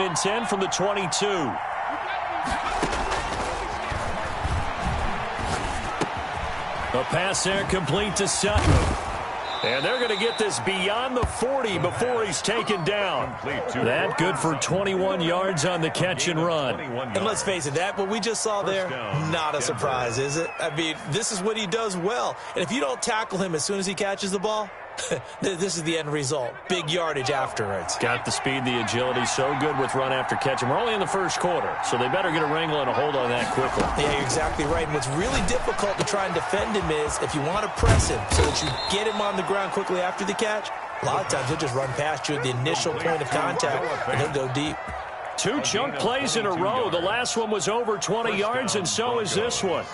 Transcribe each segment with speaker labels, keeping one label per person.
Speaker 1: 2nd and 10 from the 22. A pass there complete to Sutton. And they're going to get this beyond the 40 before he's taken down. That good for 21 yards on the catch and run.
Speaker 2: And let's face it, what we just saw there, not a surprise, is it? I mean, this is what he does well. And if you don't tackle him as soon as he catches the ball, this is the end result. Big yardage afterwards.
Speaker 1: Got the speed, the agility, so good with run after catch. And we're only in the first quarter, so they better get a wrangle and a hold on that quickly.
Speaker 2: Yeah, you're exactly right. And what's really difficult to try and defend him is if you want to press him so that you get him on the ground quickly after the catch, a lot of times he'll just run past you at the initial point of contact, and he'll go deep.
Speaker 1: 2 chunk plays in a row. The last one was over 20 yards, and so is this one.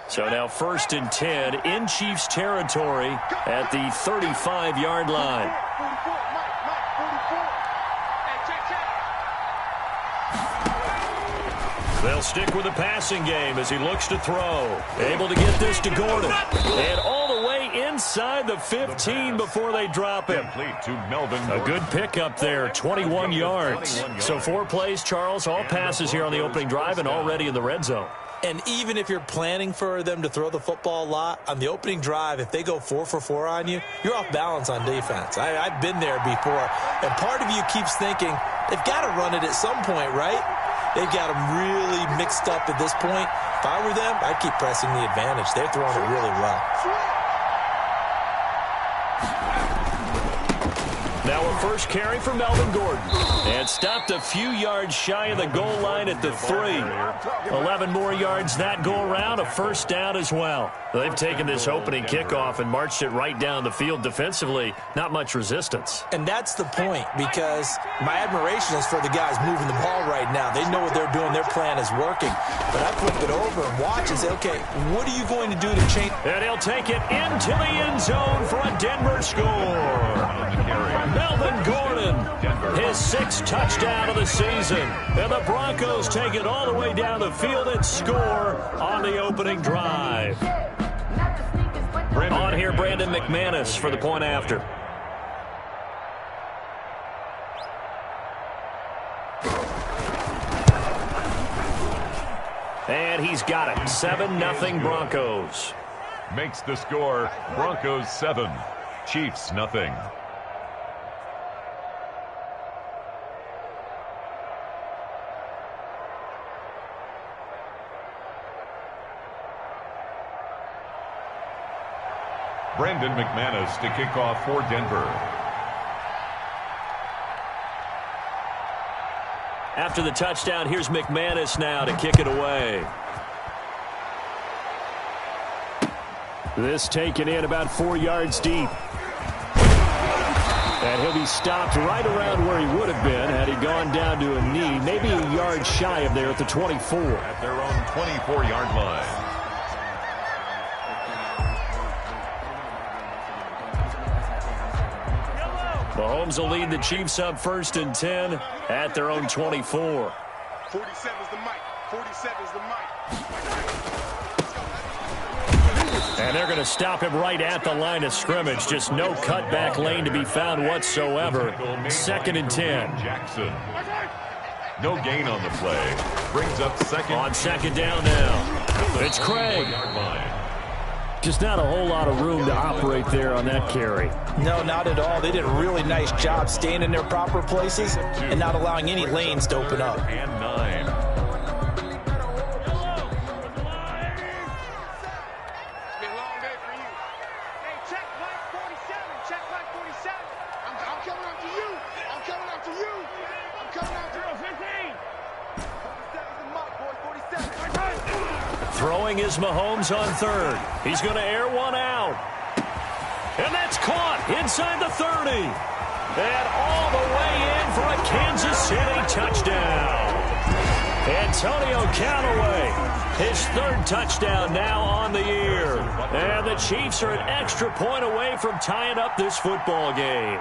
Speaker 1: So now 1st and 10 in Chiefs territory at the 35-yard line. They'll stick with the passing game as he looks to throw. Able to get this to Gordon. And all the way inside the 15 before they drop him. A good pickup there, 21 yards. So 4 plays, Charles, all passes here on the opening drive and already in the red zone.
Speaker 2: And even if you're planning for them to throw the football a lot, on the opening drive, if they go 4 for 4 on you, you're off balance on defense. I've been there before. And part of you keeps thinking, they've got to run it at some point, right? They've got them really mixed up at this point. If I were them, I'd keep pressing the advantage. They're throwing it really well.
Speaker 1: Now a first carry for Melvin Gordon. And stopped a few yards shy of the goal line at the 3. 11 more yards that go around, a first down as well. They've taken this opening kickoff and marched it right down the field defensively. Not much resistance.
Speaker 2: And that's the point, because my admiration is for the guys moving the ball right now. They know what they're doing. Their plan is working. But I flip it over and watch and say, okay, what are you going to do to change?
Speaker 1: And he'll take it into the end zone for a Denver score. Melvin Gordon, his 6th touchdown of the season. And the Broncos take it all the way down the field and score on the opening drive. On here, Brandon McManus for the point after. And he's got it. 7-0 Broncos.
Speaker 3: Makes the score Broncos 7, Chiefs nothing. Brandon McManus to kick off for Denver.
Speaker 1: After the touchdown, here's McManus now to kick it away. This taken in about 4 yards deep. And he'll be stopped right around where he would have been had he gone down to a knee, maybe a yard shy of there at the 24.
Speaker 3: At their own 24-yard line.
Speaker 1: Mahomes will lead the Chiefs up 1st and 10 at their own 24.
Speaker 4: 47's the mic. 47's the mic.
Speaker 1: And they're going to stop him right at the line of scrimmage. Just no cutback lane to be found whatsoever. 2nd and 10.
Speaker 3: Jackson. No gain on the play. Brings up second.
Speaker 1: On 2nd down now. It's Craig. Just not a whole lot of room to operate there on that carry.
Speaker 2: No, not at all. They did a really nice job staying in their proper places and not allowing any lanes to open up.
Speaker 3: And 9.
Speaker 1: Throwing is Mahomes on 3rd. He's going to air one out. And that's caught inside the 30. And all the way in for a Kansas City touchdown. Antonio Callaway, his 3rd touchdown now on the year. And the Chiefs are an extra point away from tying up this football game.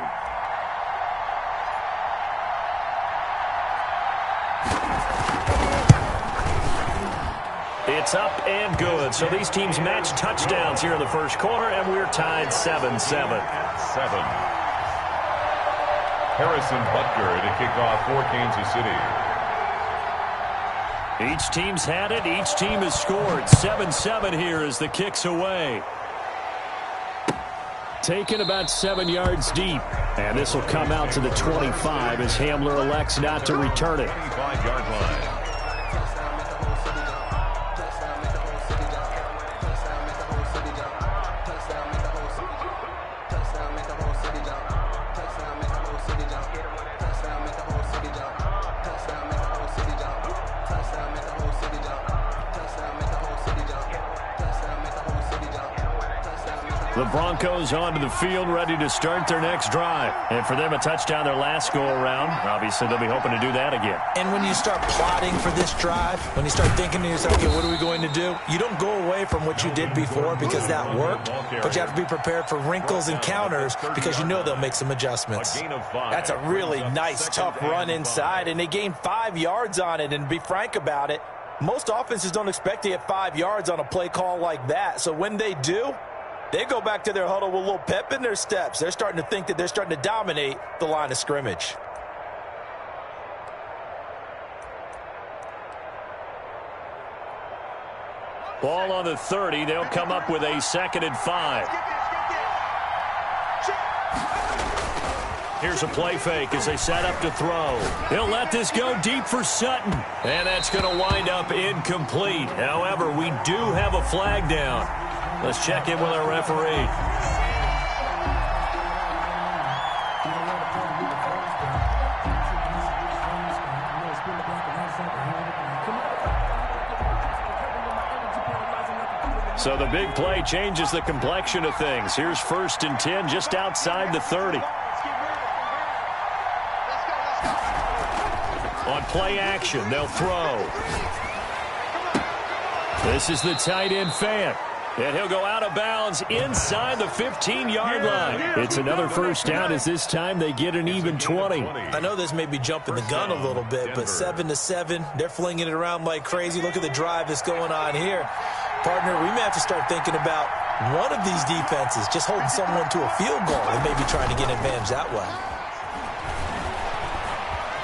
Speaker 1: It's up and good. So these teams match touchdowns here in the first quarter, and we're tied 7-7.
Speaker 3: 7. Harrison Butker to kick off for Kansas City.
Speaker 1: Each team's had it. Each team has scored. 7-7 here as the kick's away. Taken about 7 yards deep. And this will come out to the 25 as Hamler elects not to return it.
Speaker 3: 25-yard line.
Speaker 1: The Broncos onto the field, ready to start their next drive. And for them, a touchdown their last go-around. Obviously, they'll be hoping to do that again.
Speaker 2: And when you start plotting for this drive, when you start thinking to yourself, okay, what are we going to do? You don't go away from what you did before because that worked, but you have to be prepared for wrinkles and counters because you know they'll make some adjustments.
Speaker 5: That's a really nice, tough run inside, and they gained 5 yards on it. And to be frank about it, most offenses don't expect to get 5 yards on a play call like that. So when they do, they go back to their huddle with a little pep in their steps. They're starting to think that they're starting to dominate the line of scrimmage.
Speaker 1: Ball on the 30. They'll come up with a 2nd and 5. Here's a play fake as they set up to throw. He'll let this go deep for Sutton. And that's going to wind up incomplete. However, we do have a flag down. Let's check in with our referee. So the big play changes the complexion of things. Here's 1st and 10 just outside the 30. On play action, they'll throw. This is the tight end Fant. And he'll go out of bounds inside the 15-yard line. It's another 1st down as this time they get an even 20.
Speaker 2: I know this may be jumping the gun a little bit, but 7-7, they're flinging it around like crazy. Look at the drive that's going on here. Partner, we may have to start thinking about one of these defenses just holding someone to a field goal and maybe trying to get an advantage that way.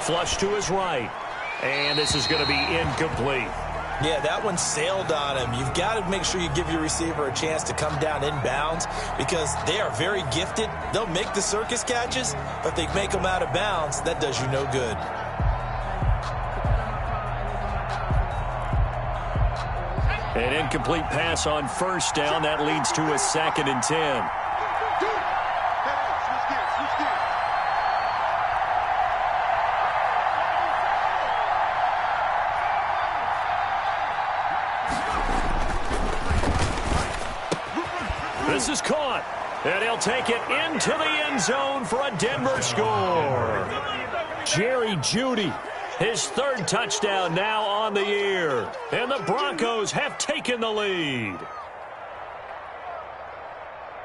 Speaker 1: Flush to his right. And this is going to be incomplete.
Speaker 2: Yeah, that one sailed on him. You've got to make sure you give your receiver a chance to come down inbounds because they are very gifted. They'll make the circus catches, but they make them out of bounds. That does you no good.
Speaker 1: An incomplete pass on 1st down. That leads to a 2nd and 10. This is caught, and he'll take it into the end zone for a Denver score. Jerry Jeudy, his 3rd touchdown now on the year, and the Broncos have taken the lead.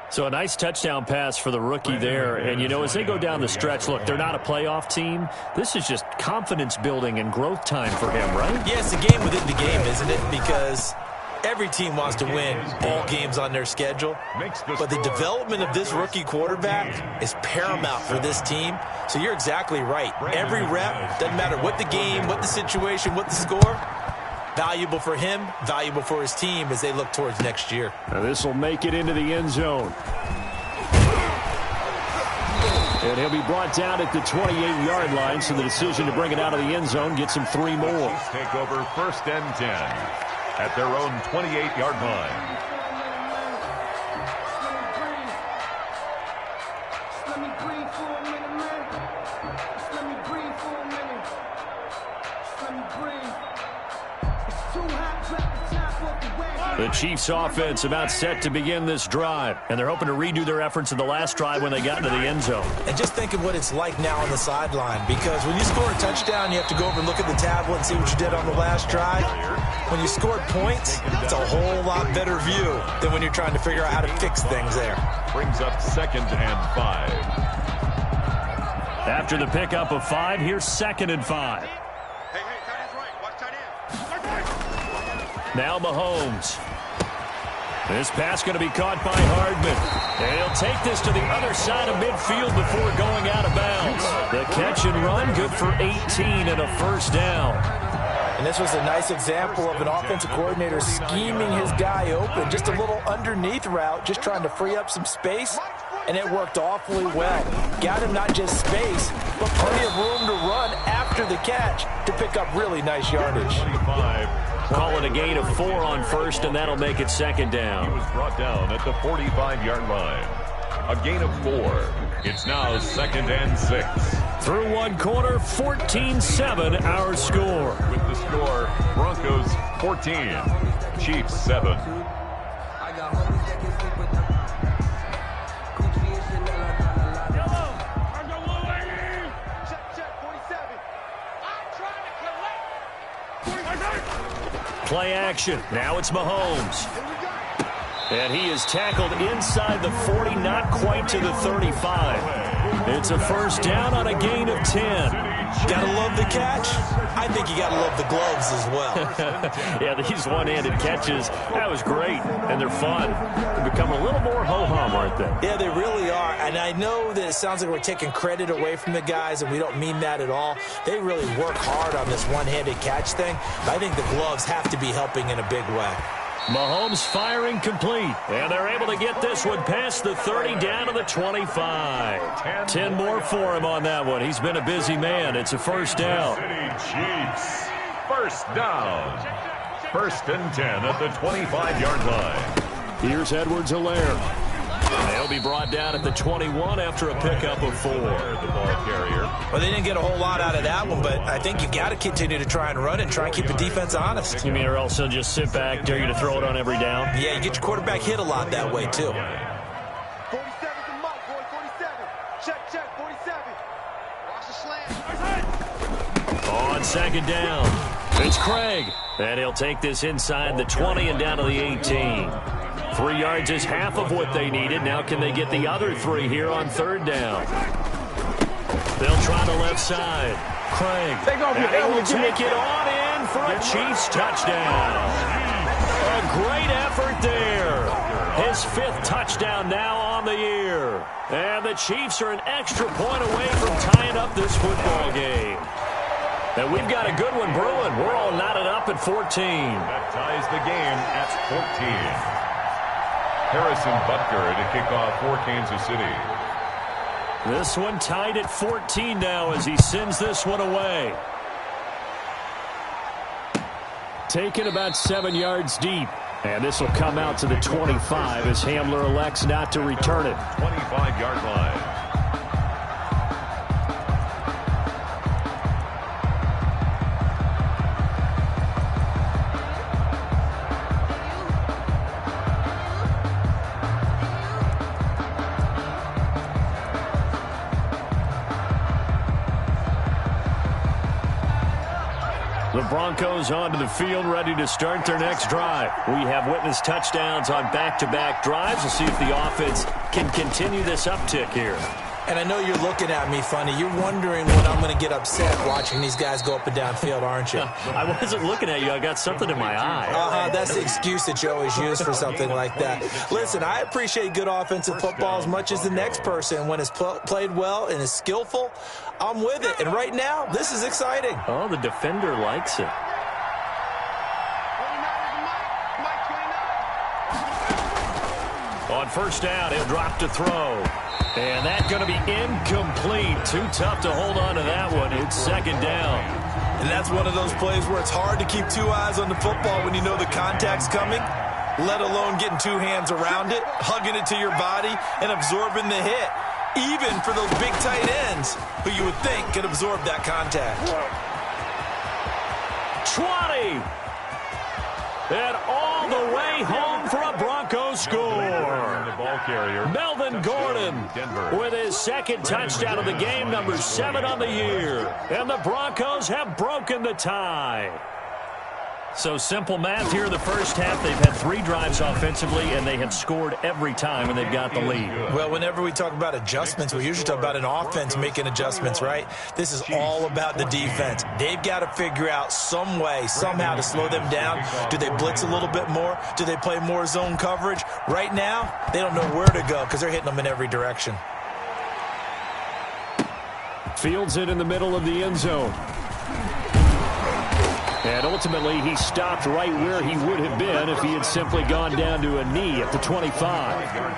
Speaker 1: So a nice touchdown pass for the rookie there. And, you know, as they go down the stretch, look, they're not a playoff team. This is just confidence building and growth time for him, right?
Speaker 2: Yeah, it's a game within the game, isn't it? Because every team wants to win all games on their schedule. But the development of this rookie quarterback is paramount for this team. So you're exactly right. Every rep, doesn't matter what the game, what the situation, what the score, valuable for him, valuable for his team as they look towards next year.
Speaker 1: Now this will make it into the end zone. And he'll be brought down at the 28-yard line, so the decision to bring it out of the end zone gets him 3 more.
Speaker 3: Take over 1st and 10 at their own 28-yard line.
Speaker 1: The Chiefs offense about set to begin this drive, and they're hoping to redo their efforts in the last drive when they got into the end zone.
Speaker 2: And just think of what it's like now on the sideline, because when you score a touchdown, you have to go over and look at the tablet and see what you did on the last drive. When you scored points, it's a whole lot better view than when you're trying to figure out how to fix things there.
Speaker 3: Brings up 2nd and 5.
Speaker 1: After the pickup of 5, here's 2nd and 5.
Speaker 4: Hey, tight end's right. Watch tight end.
Speaker 1: Now Mahomes. This pass going to be caught by Hardman. And he'll take this to the other side of midfield before going out of bounds. The The catch and run, good for 18 and a first down.
Speaker 5: And this was a nice example of an offensive coordinator scheming his guy open. Just a little underneath route, just trying to free up some space, and it worked awfully well. Got him not just space, but plenty of room to run after the catch to pick up really nice yardage.
Speaker 3: 25.
Speaker 1: Call it a gain of 4 on first, and that'll make it second down.
Speaker 3: He was brought down at the 45-yard line. A gain of 4. It's now 2nd and 6.
Speaker 1: Through one quarter, 14-7 our score.
Speaker 3: With the score, Broncos 14, Chiefs 7.
Speaker 1: Play action. Now it's Mahomes. And he is tackled inside the 40, not quite to the 35. It's a first down on a gain of 10.
Speaker 5: Gotta love the catch. I think you gotta love the gloves as well.
Speaker 1: Yeah, these one-handed catches, that was great, and they're fun. They become a little more ho-hum, aren't they?
Speaker 5: Yeah, they really are. And I know that it sounds like we're taking credit away from the guys, and we don't mean that at all. They really work hard on this one-handed catch thing, but I think the gloves have to be helping in a big way.
Speaker 1: Mahomes firing complete, and they're able to get this one past the 30 down to the 25. 10 more for him on that one. He's been a busy man. It's a first down.
Speaker 3: City Chiefs, first down. 1st and 10 at the 25-yard line.
Speaker 1: Here's Edwards-Helaire. They'll be brought down at the 21 after a pickup of 4.
Speaker 3: The ball carrier.
Speaker 5: Well, they didn't get a whole lot out of that one, but I think you got to continue to try and run and try and keep the defense honest.
Speaker 1: You mean or else they'll just sit back, dare you to throw it on every down?
Speaker 5: Yeah, you get your quarterback hit a lot that way, too.
Speaker 4: 47's a mark, boy. 47. Check, 47. Watch the slant.
Speaker 1: On second down, it's Craig. And he'll take this inside the 20 and down to the 18. 3 yards is half of what they needed. Now can they get the other 3 here on third down? They'll try the left side. Craig. And he will take it on in for a Chiefs touchdown. A great effort there. His 5th touchdown now on the year. And the Chiefs are an extra point away from tying up this football game. And we've got a good one brewing. We're all knotted up at 14.
Speaker 3: That ties the game at 14. Harrison Butker to kick off for Kansas City.
Speaker 1: This one tied at 14 now as he sends this one away. Taken about 7 yards deep. And this will come out to the 25 as Hamler elects not to return it.
Speaker 3: 25-yard line.
Speaker 1: The Broncos onto the field, ready to start their next drive. We have witnessed touchdowns on back-to-back drives. We'll see if the offense can continue this uptick here.
Speaker 5: And I know you're looking at me funny. You're wondering when I'm going to get upset watching these guys go up and down field, aren't you?
Speaker 1: I wasn't looking at you. I got something in my eye.
Speaker 5: That's the excuse that you always use for something like that. Listen, I appreciate good offensive football as much as the next person. When it's played well and is skillful, I'm with it. And right now, this is exciting.
Speaker 1: Oh, the defender likes it. On first down, he'll drop to throw. And that's going to be incomplete. Too tough to hold on to that one. It's second down.
Speaker 5: And that's one of those plays where it's hard to keep 2 eyes on the football when you know the contact's coming, let alone getting 2 hands around it, hugging it to your body, and absorbing the hit. Even for those big tight ends who you would think could absorb that contact.
Speaker 1: 20. And all the way home for a Broncos score.
Speaker 3: The ball carrier.
Speaker 1: Melvin Gordon with his 2nd touchdown of the game, number 7 on the year. And the Broncos have broken the tie. So simple math here in the first half. They've had 3 drives offensively, and they have scored every time, and they've got the lead.
Speaker 5: Well, whenever we talk about adjustments, we usually talk about an offense making adjustments, right? This is all about the defense. They've got to figure out some way, somehow to slow them down. Do they blitz a little bit more? Do they play more zone coverage? Right now, they don't know where to go because they're hitting them in every direction.
Speaker 1: Fields it in the middle of the end zone. And ultimately, he stopped right where he would have been if he had simply gone down to a knee at the 25.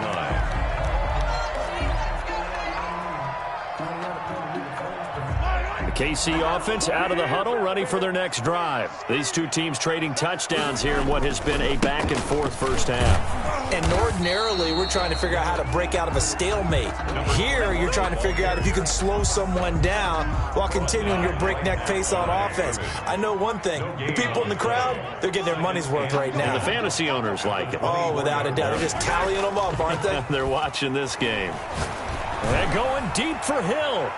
Speaker 1: The KC offense out of the huddle, ready for their next drive. These two teams trading touchdowns here in what has been a back-and-forth first half.
Speaker 2: And ordinarily, we're trying to figure out how to break out of a stalemate. Here, you're trying to figure out if you can slow someone down while continuing your breakneck pace on offense. I know one thing. The people in the crowd, they're getting their money's worth right now.
Speaker 1: And the fantasy owners like it.
Speaker 2: Oh, without a doubt. They're just tallying them up, aren't they?
Speaker 1: They're watching this game. And going deep for Hill.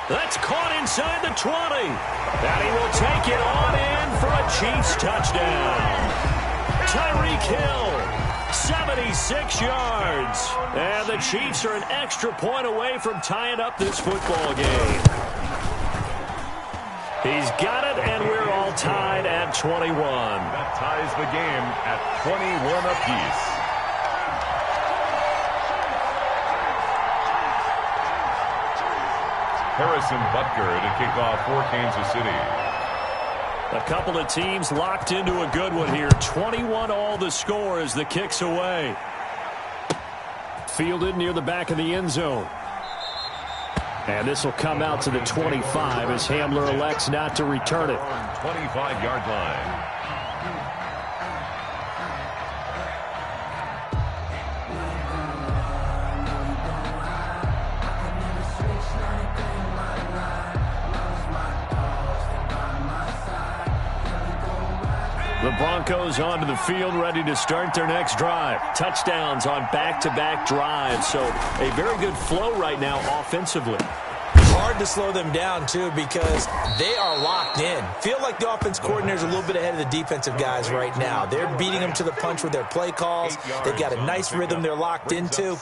Speaker 1: That's caught inside the 20. And he will take it on in for a Chiefs touchdown. Tyreek Hill, 76 yards. And the Chiefs are an extra point away from tying up this football game. He's got it, and we're all tied at 21.
Speaker 3: That ties the game at 21 apiece. Harrison Butker to kick off for Kansas City.
Speaker 1: A couple of teams locked into a good one here. 21 all the score as the kick's away. Fielded near the back of the end zone. And this will come out to the 25 as Hamler elects not to return it.
Speaker 3: 25-yard line.
Speaker 1: The Broncos onto the field, ready to start their next drive. Touchdowns on back-to-back drives, so a very good flow right now offensively.
Speaker 2: Hard to slow them down, too, because they are locked in. Feel like the offense coordinator's a little bit ahead of the defensive guys right now. They're beating them to the punch with their play calls. They've got a nice rhythm they're locked into.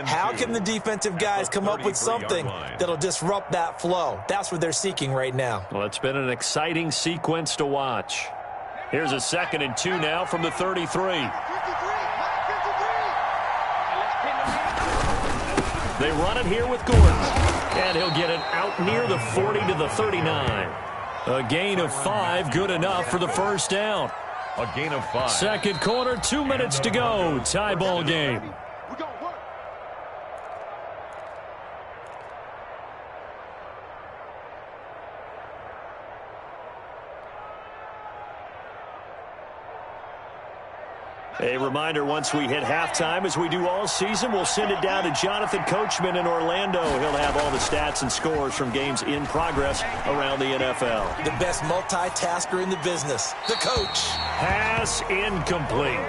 Speaker 2: How can the defensive guys come up with something that'll disrupt that flow? That's what they're seeking right now.
Speaker 1: Well, it's been an exciting sequence to watch. Here's a 2nd and 2 now from the 33. They run it here with Gordon. And he'll get it out near the 40 to the 39. A gain of 5, good enough for the first down.
Speaker 3: A gain of 5.
Speaker 1: Second quarter, 2 minutes to go. Tie ball game. A reminder, once we hit halftime, as we do all season, we'll send it down to Jonathan Coachman in Orlando. He'll have all the stats and scores from games in progress around the NFL.
Speaker 2: The best multitasker in the business, the coach.
Speaker 1: Pass incomplete.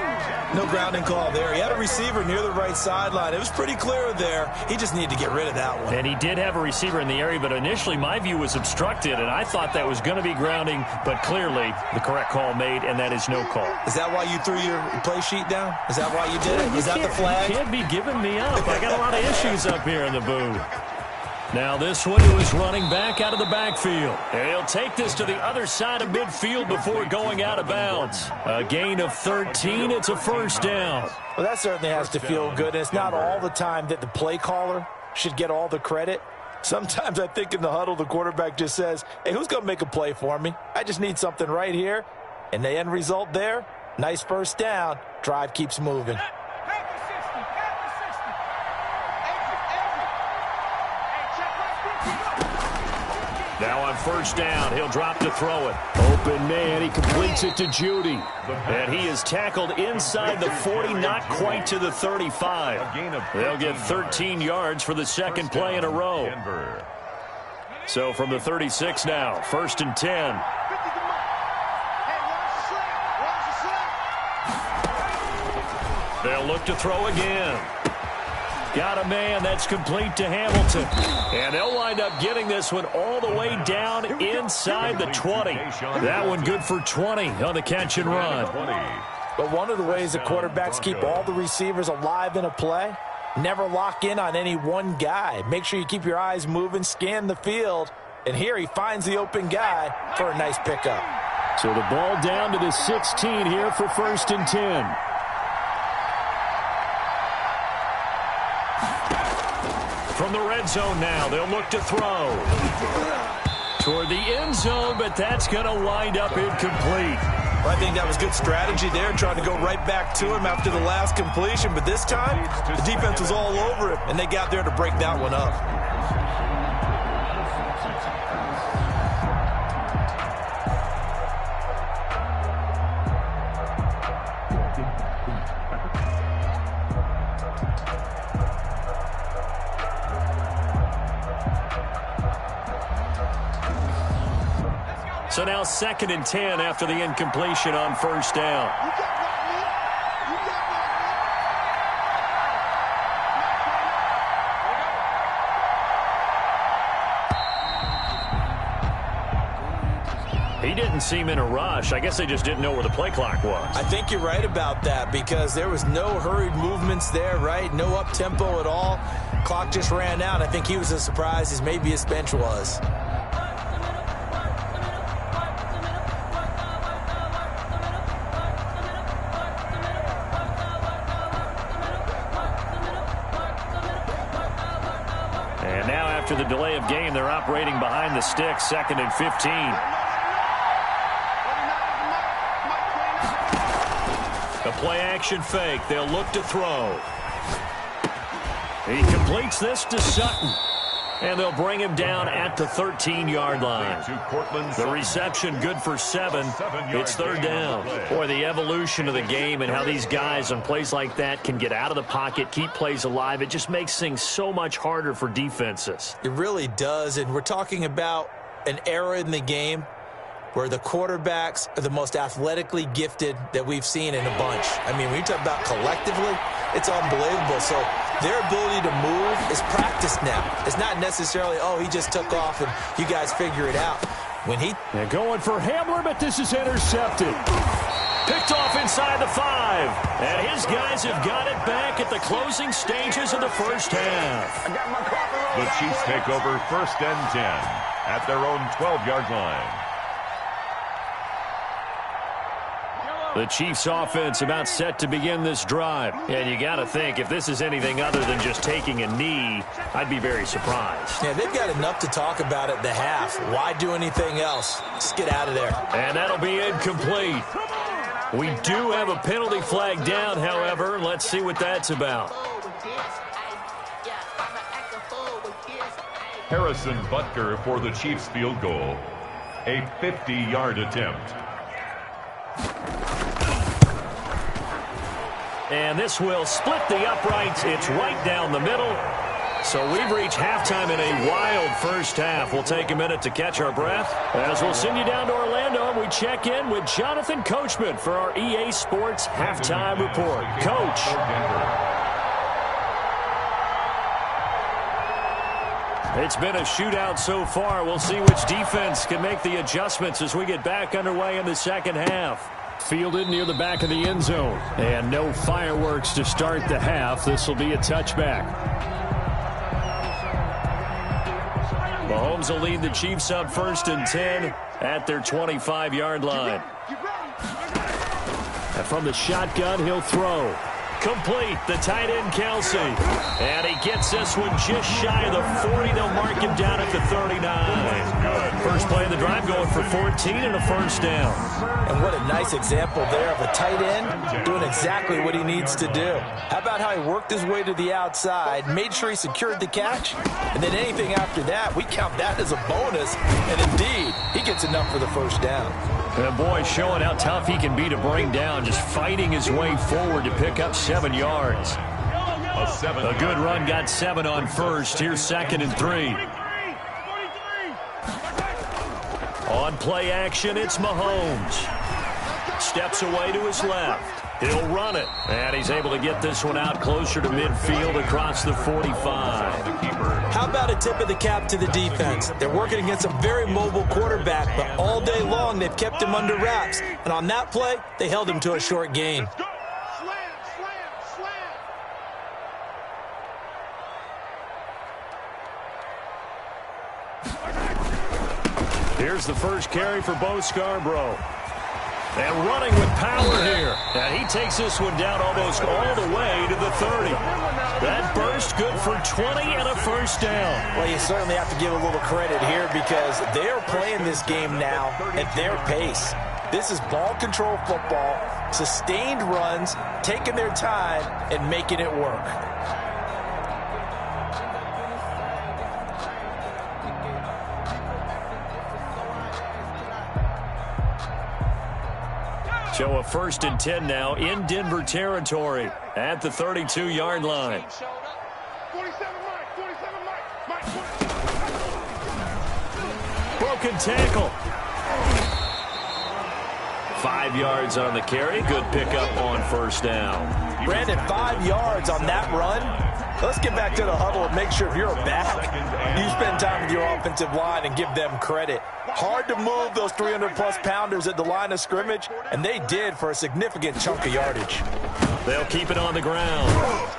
Speaker 2: No grounding call there. He had a receiver near the right sideline. It was pretty clear there. He just needed to get rid of that one.
Speaker 1: And he did have a receiver in the area, but initially my view was obstructed, and I thought that was going to be grounding, but clearly the correct call made, and that is no call.
Speaker 2: Is that why you threw your play sheet down? Is that why you did it? Is that the flag?
Speaker 1: You can't be giving me up. I got a lot of issues up here in the booth. Now this one who is running back out of the backfield. And he'll take this to the other side of midfield before going out of bounds. A gain of 13. It's a first down.
Speaker 2: Well, that certainly has to feel good. And it's not all the time that the play caller should get all the credit. Sometimes I think in the huddle, the quarterback just says, hey, who's going to make a play for me? I just need something right here. And the end result there, nice first down. Drive keeps moving.
Speaker 1: Now on first down, he'll drop to throw it. Open man, he completes it to Judy. And he is tackled inside the 40, not quite to the 35. They'll get 13 yards for the second play in a row. So from the 36 now, 1st and 10. They'll look to throw again. Got a man. That's complete to Hamilton. And they'll wind up getting this one all the way down inside the 20. That one good for 20 on the catch and run.
Speaker 2: But one of the ways the quarterbacks keep all the receivers alive in a play, never lock in on any one guy. Make sure you keep your eyes moving, scan the field. And here he finds the open guy for a nice pickup.
Speaker 1: So the ball down to the 16 here for 1st and 10. from the red zone now. They'll look to throw toward the end zone, but that's going to wind up incomplete.
Speaker 2: Well, I think that was good strategy there, trying to go right back to him after the last completion. But this time, the defense was all over it, and they got there to break that one up.
Speaker 1: So now 2nd and 10 after the incompletion on first down. He didn't seem in a rush. I guess they just didn't know where the play clock was.
Speaker 2: I think you're right about that because there was no hurried movements there, right? No up-tempo at all. Clock just ran out. I think he was as surprised as maybe his bench was.
Speaker 1: And now after the delay of game, they're operating behind the sticks, 2nd and 15. The play action fake. They'll look to throw. He completes this to Sutton. And they'll bring him down at the 13-yard line. The reception good for 7. It's 3rd down. Boy, the evolution of the game and how these guys on plays like that can get out of the pocket, keep plays alive, it just makes things so much harder for defenses.
Speaker 2: It really does, and we're talking about an era in the game where the quarterbacks are the most athletically gifted that we've seen in a bunch. I mean, when you talk about collectively, it's unbelievable. So their ability to move is practiced now. It's not necessarily, oh, he just took off and you guys figure it out.
Speaker 1: They're going for Hamler, but this is intercepted. Picked off inside the 5. And his guys have got it back at the closing stages of the first half.
Speaker 3: The Chiefs take over 1st and 10 at their own 12-yard line.
Speaker 1: The Chiefs offense about set to begin this drive. And you got to think, if this is anything other than just taking a knee, I'd be very surprised.
Speaker 2: Yeah, they've got enough to talk about at the half. Why do anything else? Just get out of there.
Speaker 1: And that'll be incomplete. We do have a penalty flag down, however. Let's see what that's about.
Speaker 3: Harrison Butker for the Chiefs field goal. A 50-yard attempt.
Speaker 1: And this will split the uprights. It's right down the middle. So we've reached halftime in a wild first half. We'll take a minute to catch our breath as we'll send you down to Orlando and we check in with Jonathan Coachman for our EA Sports Halftime Report. Coach. It's been a shootout so far. We'll see which defense can make the adjustments as we get back underway in the second half. Fielded near the back of the end zone. And no fireworks to start the half. This will be a touchback. Mahomes will lead the Chiefs up 1st and 10 at their 25-yard line. And from the shotgun, he'll throw. Complete, the tight end, Kelsey. And he gets this one just shy of the 40. They'll mark him down at the 39. First play of the drive going for 14 and a first down.
Speaker 2: And what a nice example there of a tight end doing exactly what he needs to do. How about how he worked his way to the outside, made sure he secured the catch, and then anything after that, we count that as a bonus. And indeed, he gets enough for the first down.
Speaker 1: And boy, showing how tough he can be to bring down, just fighting his way forward to pick up 7 yards. A good run, got 7 on first. Here's 2nd and 3. On play action, it's Mahomes. Steps away to his left. He'll run it. And he's able to get this one out closer to midfield across the 45.
Speaker 2: How about a tip of the cap to the defense? They're working against a very mobile quarterback, but all day long they've kept him under wraps. And on that play, they held him to a short gain.
Speaker 1: Here's the first carry for Bo Scarborough. And running with power here. And he takes this one down almost all the way to the 30. That burst good for 20 and a first down.
Speaker 5: Well, you certainly have to give a little credit here because they're playing this game now at their pace. This is ball control football, sustained runs, taking their time and making it work.
Speaker 1: So a 1st and 10 now in Denver territory at the 32-yard line.
Speaker 4: 47 Mike.
Speaker 1: Broken tackle. 5 yards on the carry. Good pickup on first down.
Speaker 5: Brandon, 5 yards on that run. Let's get back to the huddle and make sure if you're a back, you spend time with your offensive line and give them credit. Hard to move those 300-plus pounders at the line of scrimmage, and they did for a significant chunk of yardage.
Speaker 1: They'll keep it on the ground.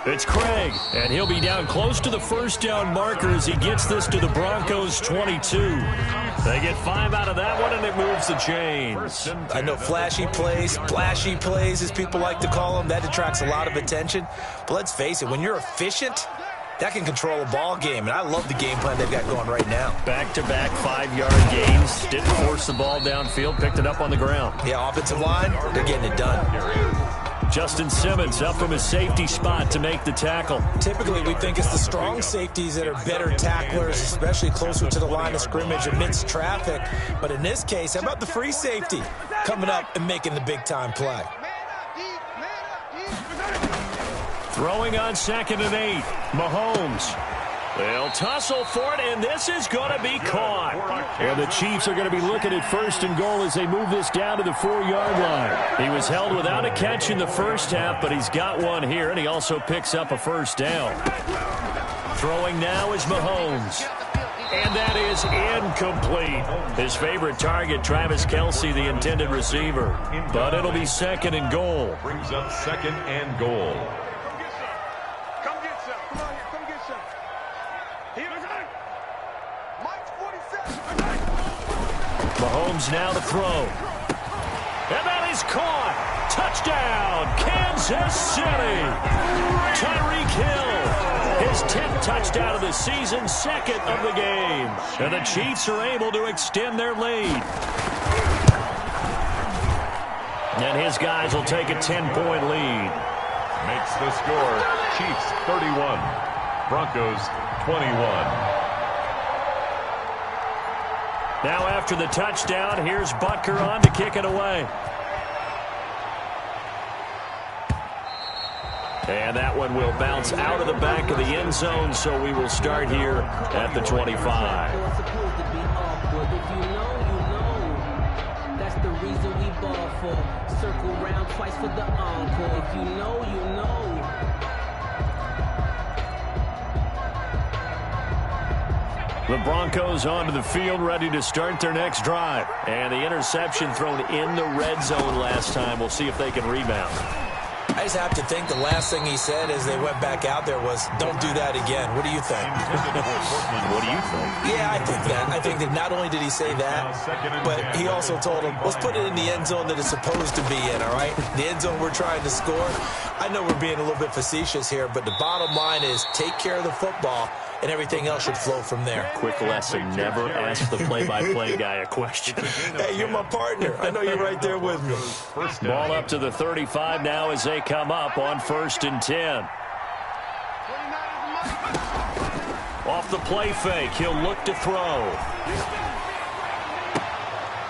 Speaker 1: It's Craig, and he'll be down close to the first down marker as he gets this to the Broncos' 22. They get 5 out of that one, and it moves the chains.
Speaker 2: I know flashy plays, splashy plays, as people like to call them, that attracts a lot of attention. But let's face it, when you're efficient, that can control a ball game, and I love the game plan they've got going right now.
Speaker 1: Back-to-back 5-yard gains. Didn't force the ball downfield, picked it up on the ground.
Speaker 2: Yeah, offensive line, they're getting it done.
Speaker 1: Justin Simmons up from his safety spot to make the tackle.
Speaker 2: Typically, we think it's the strong safeties that are better tacklers, especially closer to the line of scrimmage amidst traffic. But in this case, how about the free safety coming up and making the big-time play?
Speaker 1: Throwing on 2nd and 8. Mahomes. They'll tussle for it, and this is going to be caught. And the Chiefs are going to be looking at 1st and goal as they move this down to the 4-yard line. He was held without a catch in the first half, but he's got one here, and he also picks up a first down. Throwing now is Mahomes. And that is incomplete. His favorite target, Travis Kelce, the intended receiver. But it'll be 2nd and goal.
Speaker 3: Brings up 2nd and goal.
Speaker 4: Come get some. Come on here. Come get some. Here we go. Mike 47.
Speaker 1: Mahomes now to throw. And that is caught. Touchdown, Kansas City. Tyreek Hill, his 10th touchdown of the season, 2nd of the game. And the Chiefs are able to extend their lead. And his guys will take a 10-point lead.
Speaker 3: Makes the score Chiefs 31, Broncos 21.
Speaker 1: Now after the touchdown, here's Butker on to kick it away. And that one will bounce out of the back of the end zone, so we will start here at the 25.
Speaker 6: That's the reason we ball for. Circle round twice for the encore. If you know, you know.
Speaker 1: The Broncos onto the field, ready to start their next drive. And the interception thrown in the red zone last time. We'll see if they can rebound.
Speaker 2: I just have to think the last thing he said as they went back out there was, don't do that again. What do you think?
Speaker 1: What do you think?
Speaker 2: Yeah, I think that. I think that not only did he say that, but he also told him, let's put it in the end zone that it's supposed to be in, all right? The end zone we're trying to score. I know we're being a little bit facetious here, but the bottom line is take care of the football, and everything else should flow from there.
Speaker 1: Quick lesson, never ask the play-by-play guy a question.
Speaker 2: Hey, you're my partner. I know you're right there with me.
Speaker 1: Ball up to the 35 now as they come up on 1st and 10. Off the play fake, he'll look to throw.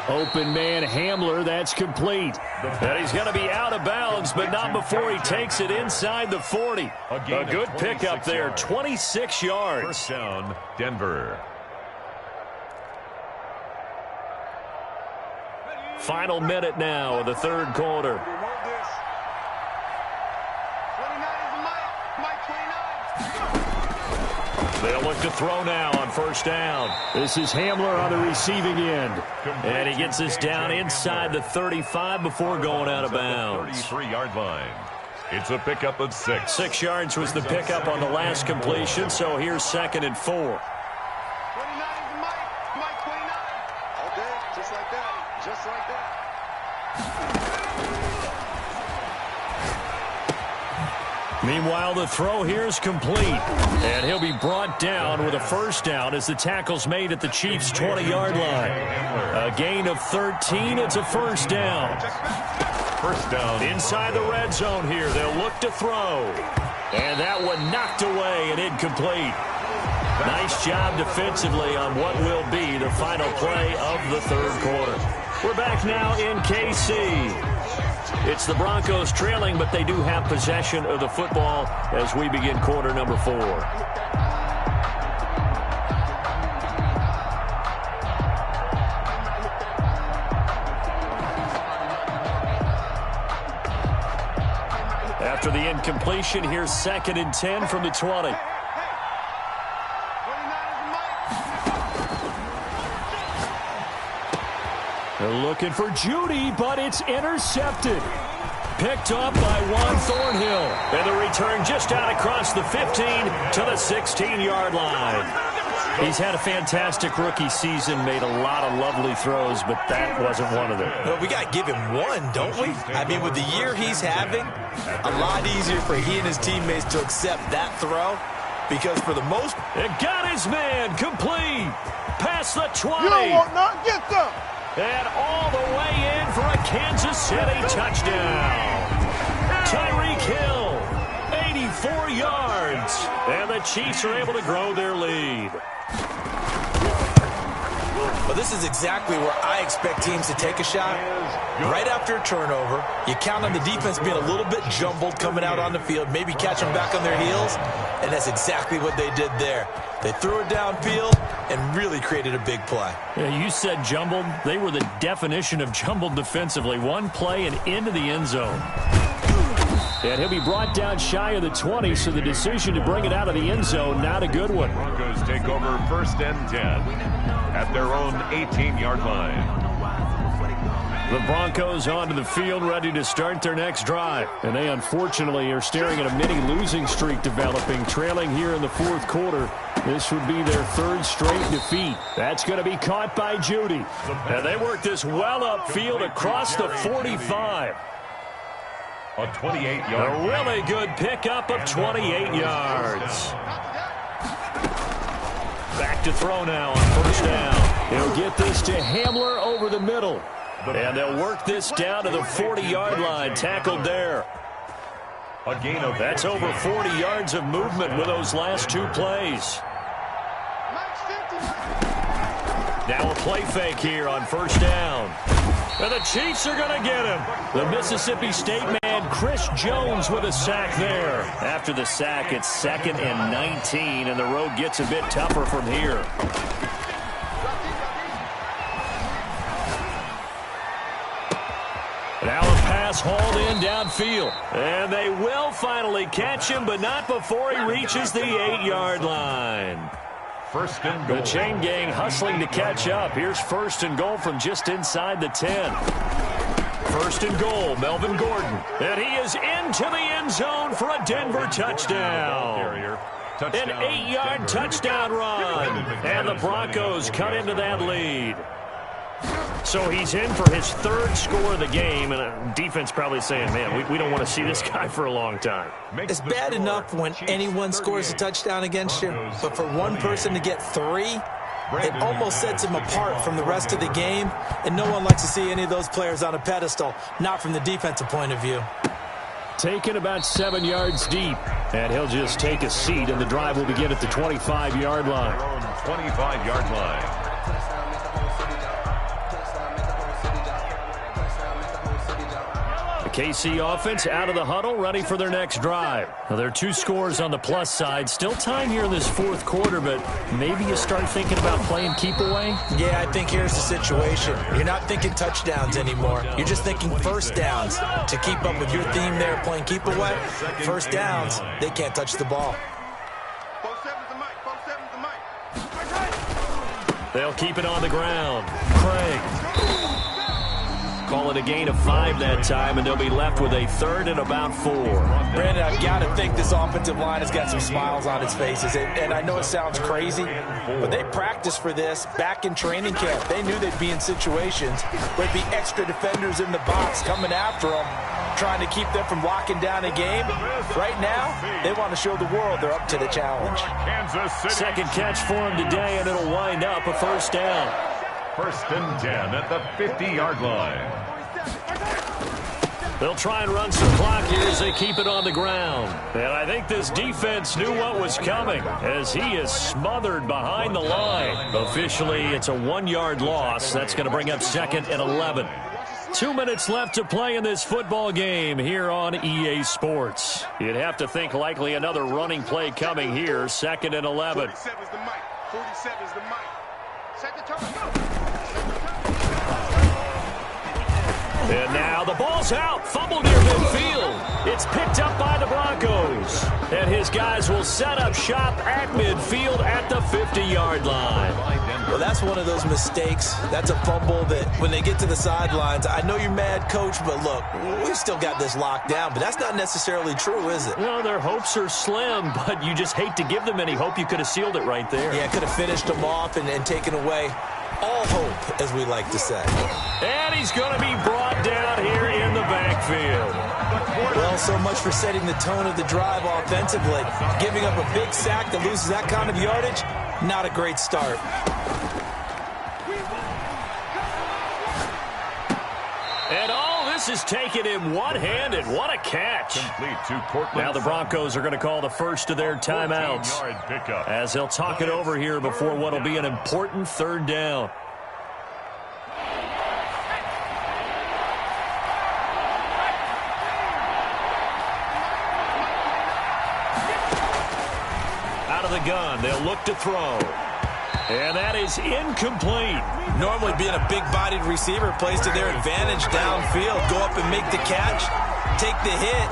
Speaker 1: Open man Hamler, that's complete. And he's going to be out of bounds, but not before he takes it inside the 40. A good pickup there, 26 yards.
Speaker 3: First down, Denver.
Speaker 1: Final minute now of the third quarter. They'll look to throw now on first down. This is Hamler on the receiving end. And he gets this down inside the 35 before going out of bounds.
Speaker 3: 33-yard line. It's a pickup of 6.
Speaker 1: 6 yards was the pickup on the last completion, so here's 2nd and 4.
Speaker 4: 29 is Mike. Mike 29. All day, just like that. Just like that.
Speaker 1: Meanwhile, the throw here is complete. And he'll be brought down with a first down as the tackle's made at the Chiefs' 20-yard line. A gain of 13. It's a first down.
Speaker 3: First down.
Speaker 1: Inside the red zone here. They'll look to throw. And that one knocked away and incomplete. Nice job defensively on what will be the final play of the third quarter. We're back now in KC. It's the Broncos trailing, but they do have possession of the football as we begin quarter number 4. After the incompletion, here's 2nd and 10 from the 20. They're looking for Judy, but it's intercepted. Picked up by Juan Thornhill. And the return just out across the 15 to the 16-yard line. He's had a fantastic rookie season, made a lot of lovely throws, but that wasn't one of them.
Speaker 5: Well, we got to give him one, don't we? I mean, with the year he's having, a lot easier for he and his teammates to accept that throw because for the most...
Speaker 1: It got his man complete. Past the 20.
Speaker 4: You don't want none? Get some.
Speaker 1: And all the way in for a Kansas City touchdown. Tyreek Hill, 84 yards. And the Chiefs are able to grow their lead.
Speaker 5: Well, this is exactly where I expect teams to take a shot. Right after a turnover, you count on the defense being a little bit jumbled coming out on the field, maybe catch them back on their heels, and that's exactly what they did there. They threw it downfield and really created a big play.
Speaker 1: Yeah, you said jumbled. They were the definition of jumbled defensively. One play and into the end zone. And he'll be brought down shy of the 20, so the decision to bring it out of the end zone, not a good one.
Speaker 3: Broncos take over 1st and 10 at their own 18-yard line.
Speaker 1: The Broncos onto the field, ready to start their next drive. And they, unfortunately, are staring at a mini losing streak developing, trailing here in the 4th quarter. This would be their 3rd straight defeat. That's going to be caught by Judy. And they work this well upfield across the 45.
Speaker 3: A 28-yard.
Speaker 1: A really good pickup of 28 yards. Back to throw now on 1st down. He'll get this to Hamler over the middle. And they'll work this down to the 40-yard line. Tackled there.
Speaker 3: A gain of
Speaker 1: That's over 40 yards of movement with those last 2 plays. Now a play fake here on 1st down. And the Chiefs are going to get him. The Mississippi State man, Chris Jones, with a sack there. After the sack, it's 2nd and 19, and the road gets a bit tougher from here. Now a pass hauled in downfield. And they will finally catch him, but not before he reaches the 8-yard line.
Speaker 3: 1st and goal.
Speaker 1: The chain gang hustling to catch up. Here's 1st and goal from just inside the 10. 1st and goal, Melvin Gordon. And he is into the end zone for a Denver touchdown. An 8-yard touchdown run. And the Broncos cut into that lead. So he's in for his 3rd score of the game, and defense probably saying, man, we don't want to see this guy for a long time.
Speaker 5: It's bad enough when anyone scores a touchdown against you, but for one person to get 3, it almost sets him apart from the rest of the game, and no one likes to see any of those players on a pedestal, not from the defensive point of view.
Speaker 1: Taken about 7 yards deep, and he'll just take a seat, and the drive will begin at the 25-yard line.
Speaker 3: 25-yard line.
Speaker 1: KC offense out of the huddle, ready for their next drive. Now, there are 2 scores on the plus side. Still time here in this 4th quarter, but maybe you start thinking about playing keep away?
Speaker 5: Yeah, I think here's the situation. You're not thinking touchdowns anymore. You're just thinking 1st downs. To keep up with your theme there, playing keep away, 1st downs, they can't touch the ball.
Speaker 1: They'll keep it on the ground. Craig. Call it a gain of 5 that time, and they'll be left with a 3rd and about 4.
Speaker 5: Brandon, I've got to think this offensive line has got some smiles on its faces. And I know it sounds crazy, but they practiced for this back in training camp. They knew they'd be in situations where there'd be extra defenders in the box coming after them, trying to keep them from locking down a game. Right now, they want to show the world they're up to the challenge.
Speaker 1: Second catch for him today, and it'll wind up a 1st down.
Speaker 3: 1st and 10 at the 50-yard line.
Speaker 1: They'll try and run some clock here as they keep it on the ground. And I think this defense knew what was coming as he is smothered behind the line. Officially, it's a 1-yard loss. That's going to bring up 2nd and 11. 2 minutes left to play in this football game here on EA Sports. You'd have to think likely another running play coming here. 2nd and 11.
Speaker 4: 47's the mic. 47's the mic. Set the target.
Speaker 1: And now the ball's out. Fumbled near midfield. It's picked up by the Broncos. And his guys will set up shop at midfield at the 50-yard line.
Speaker 5: Well, that's one of those mistakes. That's a fumble that when they get to the sidelines, I know you're mad, Coach, but look, we still got this locked down. But that's not necessarily true, is it?
Speaker 1: Well, their hopes are slim, but you just hate to give them any hope. You could have sealed it right there.
Speaker 5: Yeah, could have finished them off and taken away all hope, as we like to say.
Speaker 1: And he's going to be brought down here in the backfield.
Speaker 5: Well, so much for setting the tone of the drive offensively. Giving up a big sack that loses that kind of yardage, not a great start.
Speaker 1: And all this is taken in one-handed. What a catch. Now the Broncos are going to call the first of their timeouts as they'll talk it over here before what will be an important 3rd down. Out of the gun, they'll look to throw. And that is incomplete.
Speaker 5: Normally being a big-bodied receiver plays to their advantage downfield. Go up and make the catch, take the hit,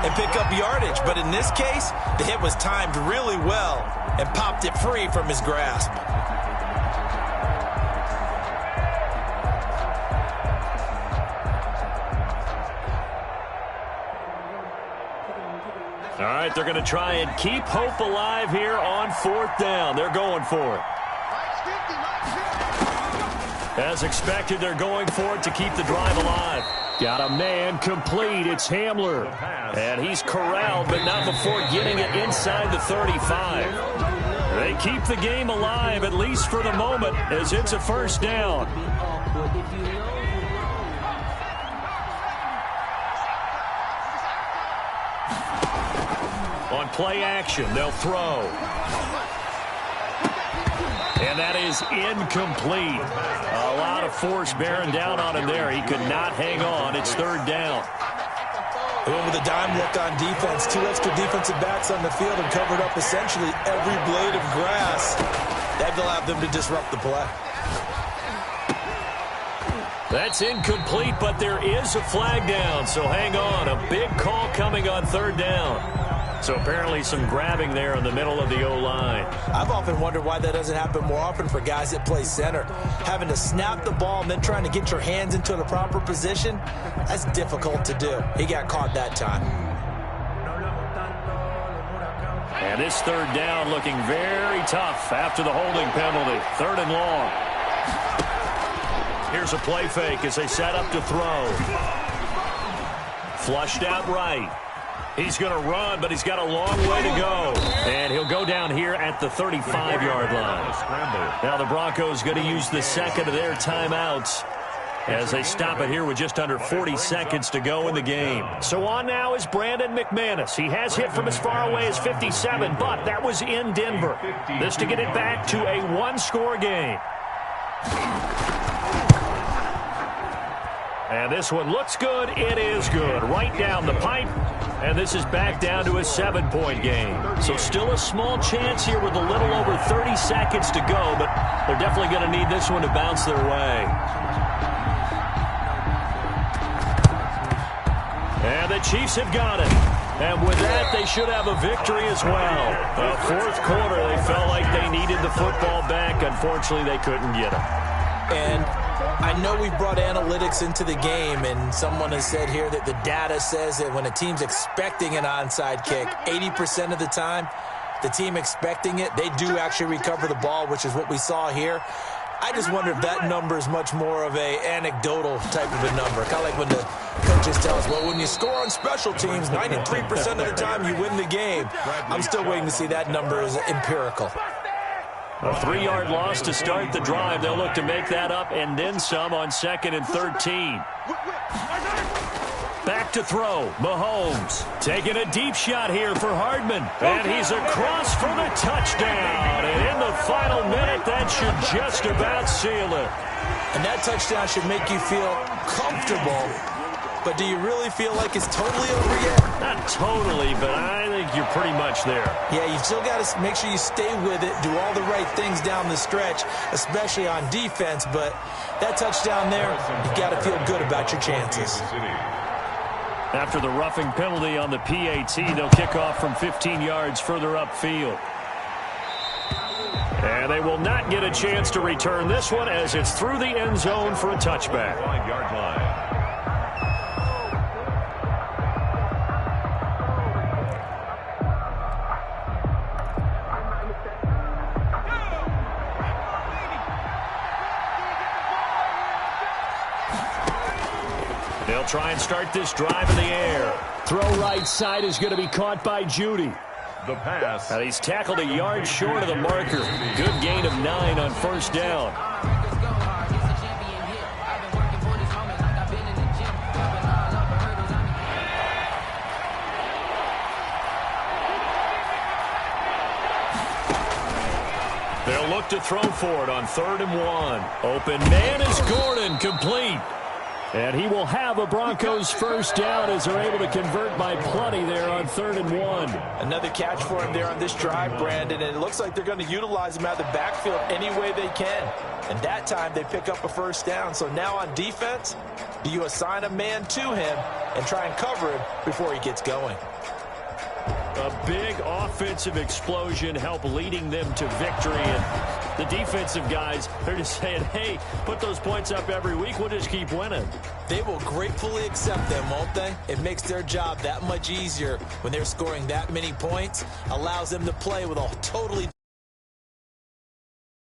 Speaker 5: and pick up yardage. But in this case, the hit was timed really well and popped it free from his grasp.
Speaker 1: All right, they're going to try and keep hope alive here on 4th down. They're going for it. As expected, they're going for it to keep the drive alive. Got a man complete. It's Hamler. And he's corralled, but not before getting it inside the 35. They keep the game alive, at least for the moment, as it's a 1st down. On play action, they'll throw. And that is incomplete. A lot of force bearing down on him there. He could not hang on. It's 3rd down.
Speaker 5: They went with a dime look on defense. 2 extra defensive backs on the field and covered up essentially every blade of grass. That allowed them to disrupt the play.
Speaker 1: That's incomplete, but there is a flag down. So hang on. A big call coming on 3rd down. So apparently some grabbing there in the middle of the O-line.
Speaker 5: I've often wondered why that doesn't happen more often for guys that play center. Having to snap the ball and then trying to get your hands into the proper position, that's difficult to do. He got caught that time.
Speaker 1: And this 3rd down looking very tough after the holding penalty. 3rd and long. Here's a play fake as they set up to throw. Flushed out right. He's going to run, but he's got a long way to go. And he'll go down here at the 35-yard line. Now the Broncos going to use the 2nd of their timeouts as they stop it here with just under 40 seconds to go in the game. So on now is Brandon McManus. He has hit from as far away as 57, but that was in Denver. This to get it back to a 1-score game. And this one looks good. It is good. Right down the pipe. And this is back down to a 7-point game. So still a small chance here with a little over 30 seconds to go, but they're definitely going to need this one to bounce their way. And the Chiefs have got it. And with that, they should have a victory as well. The 4th quarter, they felt like they needed the football back. Unfortunately, they couldn't get it.
Speaker 5: And
Speaker 2: I know we've brought analytics into the game, and someone has said here that the data says that when a team's expecting an onside kick, 80% of the time, the team expecting it, they do actually recover the ball, which is what we saw here. I just wonder if that number is much more of a anecdotal type of a number. Kind of like when the coaches tell us, well, when you score on special teams, 93% of the time you win the game. I'm still waiting to see that number is empirical.
Speaker 1: A 3-yard loss to start the drive. They'll look to make that up and then some on 2nd and 13. Back to throw. Mahomes taking a deep shot here for Hardman. And he's across for the touchdown. And in the final minute, that should just about seal it.
Speaker 2: And that touchdown should make you feel comfortable. But do you really feel like it's totally over yet?
Speaker 1: Not totally, but I think you're pretty much there.
Speaker 2: Yeah, you've still got to make sure you stay with it, do all the right things down the stretch, especially on defense. But that touchdown there, you've got to feel good about your chances.
Speaker 1: After the roughing penalty on the PAT, they'll kick off from 15 yards further upfield. And they will not get a chance to return this one as it's through the end zone for a touchback.
Speaker 3: 5-yard line.
Speaker 1: They'll try and start this drive in the air. Throw right side is going to be caught by Judy.
Speaker 3: The pass.
Speaker 1: And he's tackled a yard short of the marker. Good gain of 9 on first down. They'll look to throw for it on 3rd and 1. Open man is Gordon, complete. And he will have a Broncos first down as they're able to convert by plenty there on 3rd and 1.
Speaker 5: Another catch for him there on this drive, Brandon, and it looks like they're going to utilize him out of the backfield any way they can. And that time they pick up a first down. So now on defense, do you assign a man to him and try and cover him before he gets going?
Speaker 1: A big offensive explosion help leading them to victory. And the defensive guys, they're just saying, hey, put those points up every week. We'll just keep winning.
Speaker 2: They will gratefully accept them, won't they? It makes their job that much easier when they're scoring that many points. Allows them to play with a totally